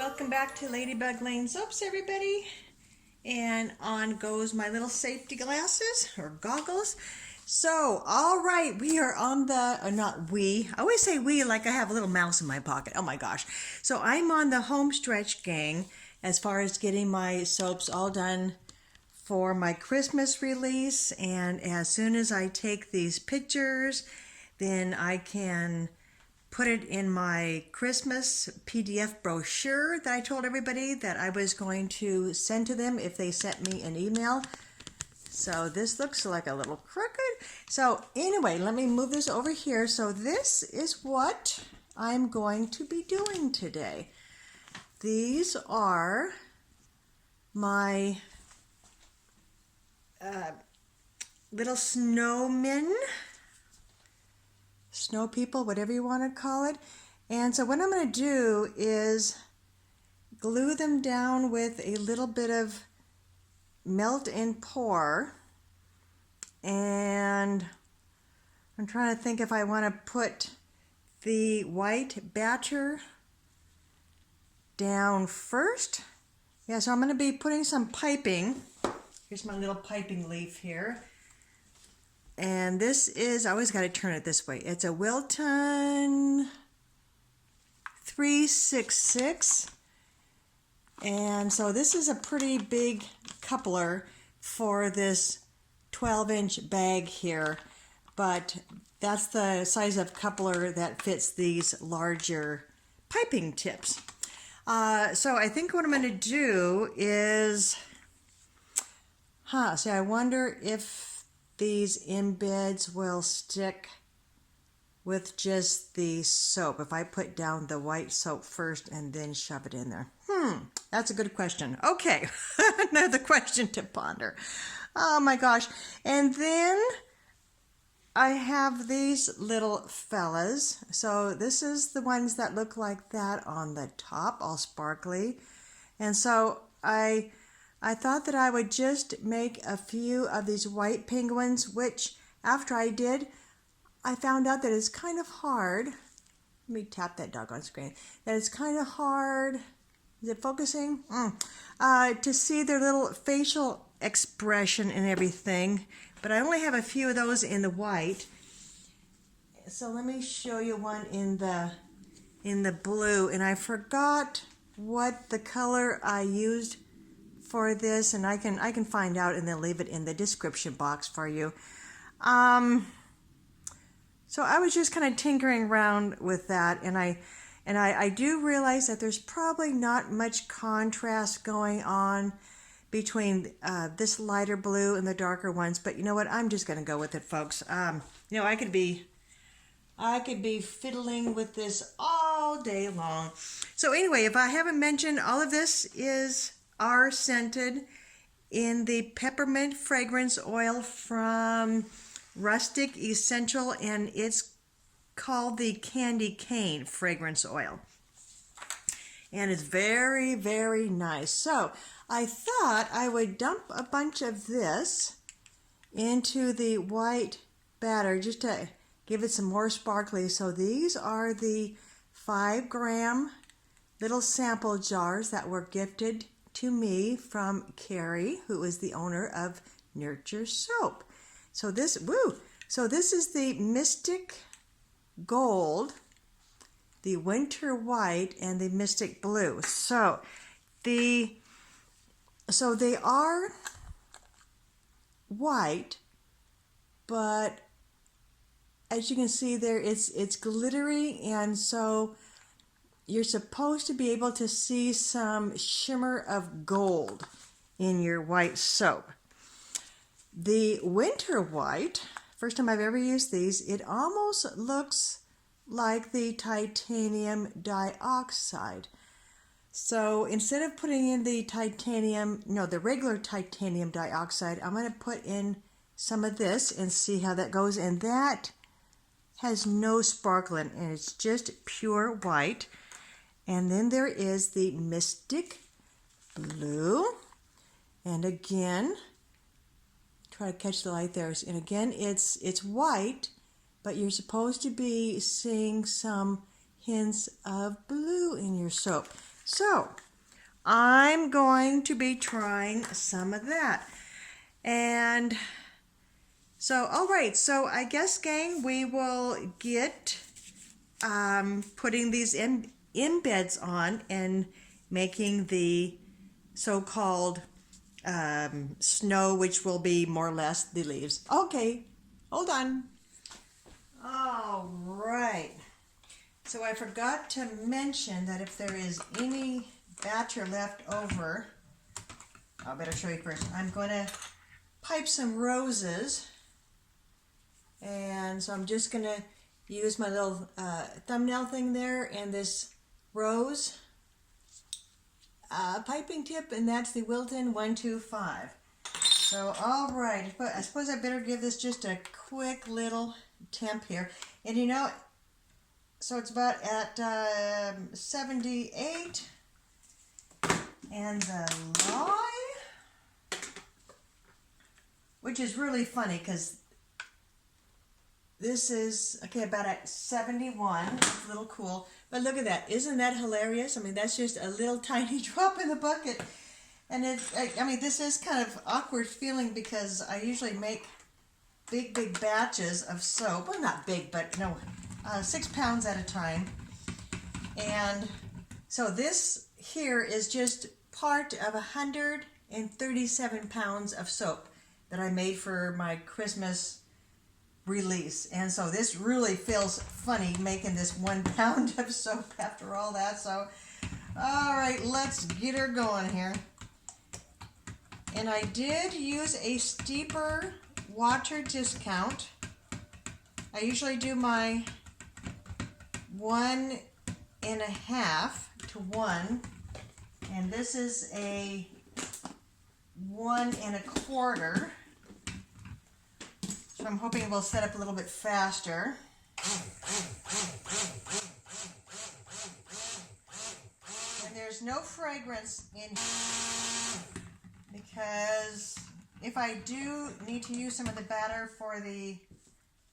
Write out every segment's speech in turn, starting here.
welcome back to Ladybug Lane Soaps, everybody. And on goes my little safety glasses or goggles. So, all right, we are on the, not we, I always say we like I have a little mouse in my pocket. Oh my gosh. So I'm on the home stretch, gang, as far as getting my soaps all done for my Christmas release. And as soon as I take these pictures, then I can put it in my Christmas PDF brochure that I told everybody that I was going to send to them if they sent me an email. So this looks like a little crooked. So anyway, let me move this over here. So this is what I'm going to be doing today. These are my little snowmen. Snow people, whatever you want to call it. And so what I'm going to do is glue them down with a little bit of melt and pour. And I'm trying to think if I want to put the white batter down first. Yeah, so I'm going to be putting some piping. Here's my little piping leaf here. And this is, I always got to turn it this way. It's a Wilton 366. And so this is a pretty big coupler for this 12-inch bag here. But that's the size of coupler that fits these larger piping tips. So I think what I'm going to do is, see, I wonder if these embeds will stick with just the soap if I put down the white soap first and then shove it in there. That's a good question. Okay, another question to ponder. Oh my gosh. And then I have these little fellas. So this is the ones that look like that on the top, all sparkly. And so I thought that I would just make a few of these white penguins, which after I did, I found out that it's kind of hard. Let me tap that doggone screen. That it's kind of hard. Is it focusing? To see their little facial expression and everything. But I only have a few of those in the white. So let me show you one in the blue. And I forgot what the color I used for this, and I can find out and then leave it in the description box for you. So I was just kind of tinkering around with that, and I do realize that there's probably not much contrast going on between this lighter blue and the darker ones, but you know what? I'm just going to go with it, folks. You know, I could be fiddling with this all day long. So anyway, if I haven't mentioned, all of this are scented in the peppermint fragrance oil from Rustic Essential, and it's called the Candy Cane fragrance oil. And it's very, very nice. So I thought I would dump a bunch of this into the white batter just to give it some more sparkly. So these are the 5-gram little sample jars that were gifted to me from Carrie, who is the owner of Nurture Soap. So this, so this is the Mystic Gold, the Winter White, and the Mystic Blue. So they are white, but as you can see there, it's glittery, and so you're supposed to be able to see some shimmer of gold in your white soap. The Winter White, first time I've ever used these, it almost looks like the titanium dioxide. So instead of putting in the the regular titanium dioxide, I'm going to put in some of this and see how that goes. And that has no sparkle in it, and it's just pure white. And then there is the Mystic Blue. And again, try to catch the light there. And again, it's white, but you're supposed to be seeing some hints of blue in your soap. So I'm going to be trying some of that. And so, all right, so I guess, gang, we will get putting these embeds on and making the so-called snow, which will be more or less the leaves. Okay, hold on. All right. So I forgot to mention that if there is any batter left over, I better show you first. I'm going to pipe some roses. And so I'm just going to use my little thumbnail thing there and this rose piping tip, and that's the Wilton 125. So, all right, I suppose I better give this just a quick little temp here. And you know, so it's about at 78, and the lie, which is really funny because this is, okay, about at 71. It's a little cool. But look at that. Isn't that hilarious? I mean, that's just a little tiny drop in the bucket. And I mean, this is kind of awkward feeling because I usually make big batches of soap. Well, not big, but no, 6 pounds at a time. And so this here is just part of 137 pounds of soap that I made for my Christmas release. And so this really feels funny making this 1 pound of soap after all that. So all right, let's get her going here. And I did use a steeper water discount. I usually do my 1.5 to 1, and this is a 1 1/4. So I'm hoping it will set up a little bit faster. And there's no fragrance in here because if I do need to use some of the batter for the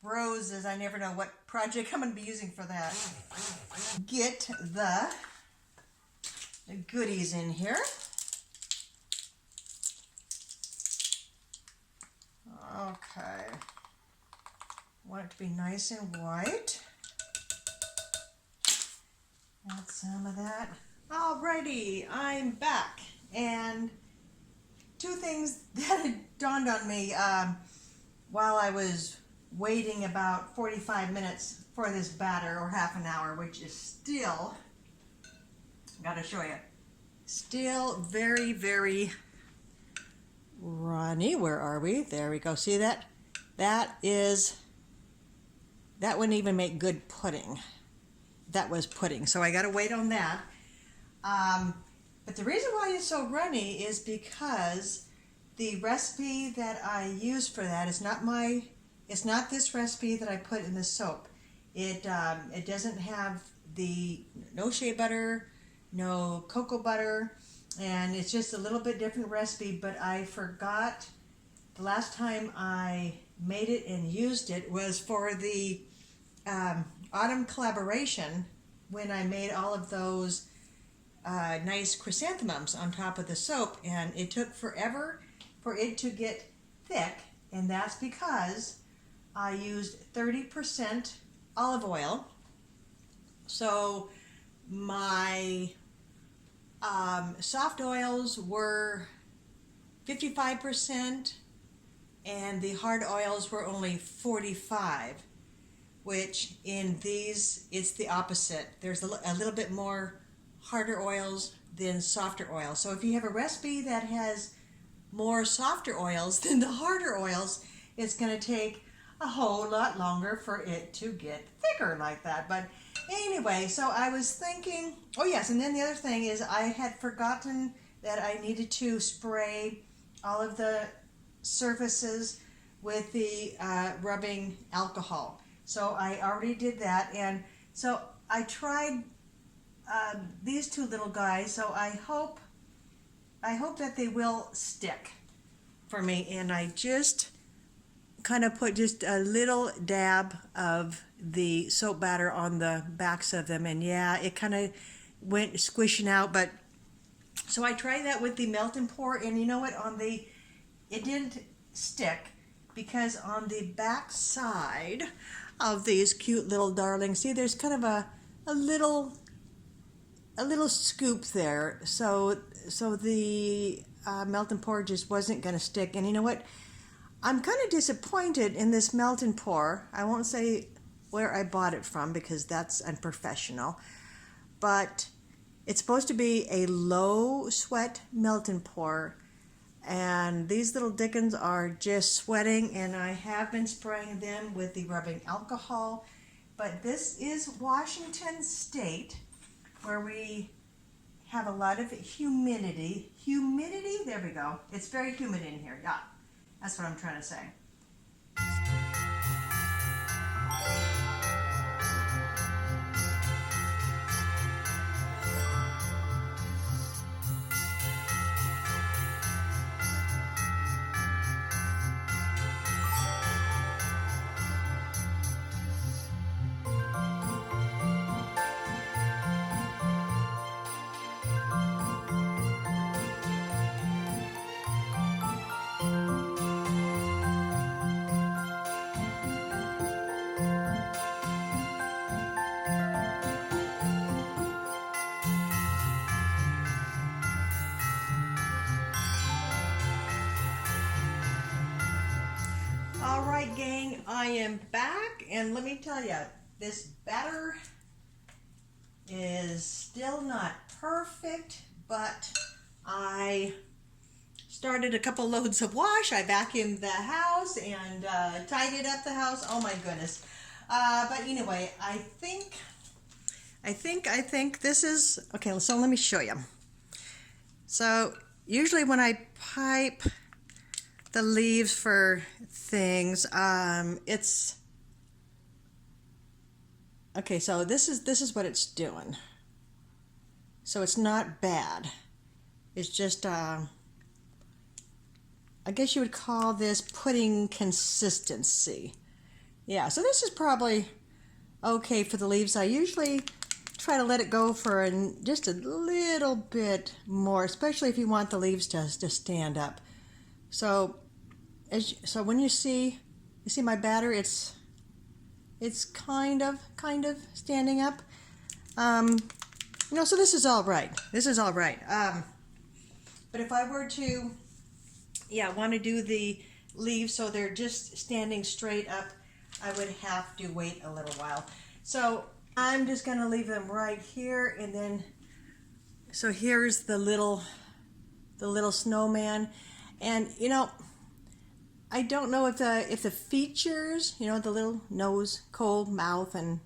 roses, I never know what project I'm going to be using for that. Get the goodies in here. Okay. Want it to be nice and white. Add some of that. Alrighty, I'm back. And two things that had dawned on me while I was waiting about 45 minutes for this batter, or half an hour, which is still, gotta show you, still very runny. Where are we? There we go. See that? That wouldn't even make good pudding. That was pudding. So I gotta wait on that. But the reason why it's so runny is because the recipe that I use for that is it's not this recipe that I put in the soap. It doesn't have no shea butter, no cocoa butter, and it's just a little bit different recipe, but I forgot the last time I made it and used it was for the autumn collaboration when I made all of those nice chrysanthemums on top of the soap, and it took forever for it to get thick, and that's because I used 30% olive oil. So my soft oils were 55% and the hard oils were only 45%, which in these it's the opposite. There's a little bit more harder oils than softer oils. So if you have a recipe that has more softer oils than the harder oils, it's going to take a whole lot longer for it to get thicker like that. But anyway, so I was thinking, oh yes, and then the other thing is I had forgotten that I needed to spray all of the surfaces with the rubbing alcohol. So I already did that, and so I tried these two little guys, so I hope that they will stick for me. And I just kind of put just a little dab of the soap batter on the backs of them, and yeah, it kind of went squishing out. But so I tried that with the melt and pour, and you know what? It didn't stick, because on the back side of these cute little darlings, see, there's kind of a little scoop there. So the melt and pour just wasn't going to stick. And you know what? I'm kind of disappointed in this melt and pour. I won't say where I bought it from because that's unprofessional. But it's supposed to be a low sweat melt and pour. And these little dickens are just sweating, and I have been spraying them with the rubbing alcohol. But this is Washington State, where we have a lot of humidity. There we go. It's very humid in here. Yeah, that's what I'm trying to say. All right, gang, I am back, and let me tell you, this batter is still not perfect, but I started a couple loads of wash. I vacuumed the house and tidied up the house. Oh my goodness. But anyway, I think this is, okay, so let me show you. So usually when I pipe the leaves for things, it's okay. So this is what it's doing. So it's not bad. It's just I guess you would call this pudding consistency. Yeah. So this is probably okay for the leaves. I usually try to let it go for just a little bit more, especially if you want the leaves to stand up. So when you see my batter, it's kind of standing up. So this is all right. But if I were to, want to do the leaves so they're just standing straight up, I would have to wait a little while. So I'm just going to leave them right here, and then so here's the little snowman. And I don't know if the features, the little nose, cold mouth, and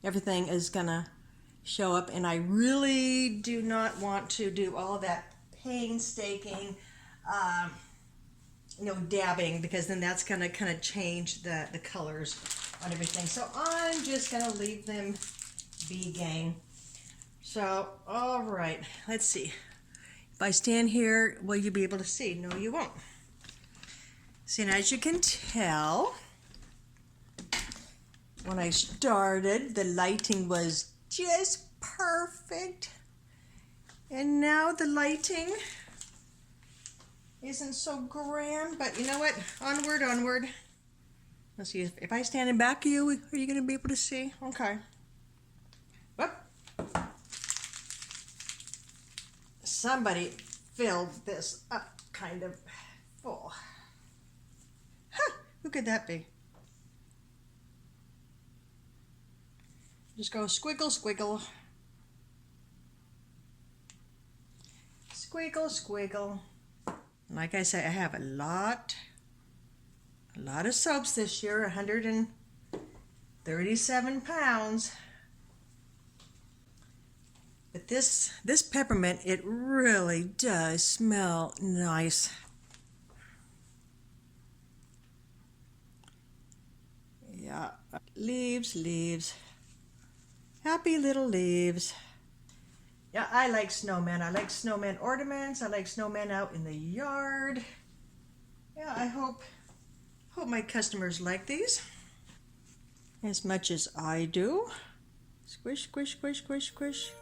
everything is gonna show up. And I really do not want to do all that painstaking, dabbing, because then that's gonna kind of change the colors on everything. So I'm just gonna leave them be, gang. So all right, let's see. If I stand here, will you be able to see? No, you won't. See, and as you can tell, when I started, the lighting was just perfect. And now the lighting isn't so grand, but you know what? Onward. Let's see, if I stand in back of you, are you going to be able to see? Okay. Whoop. Somebody filled this up kind of full. Huh, who could that be? Just go squiggle, squiggle. Squiggle, squiggle. Like I say, I have a lot of soaps this year, 137 pounds. But this peppermint, it really does smell nice. Yeah, leaves. Happy little leaves. Yeah, I like snowmen. I like snowman ornaments. I like snowmen out in the yard. Yeah, I hope my customers like these as much as I do. Squish, squish, squish, squish, squish.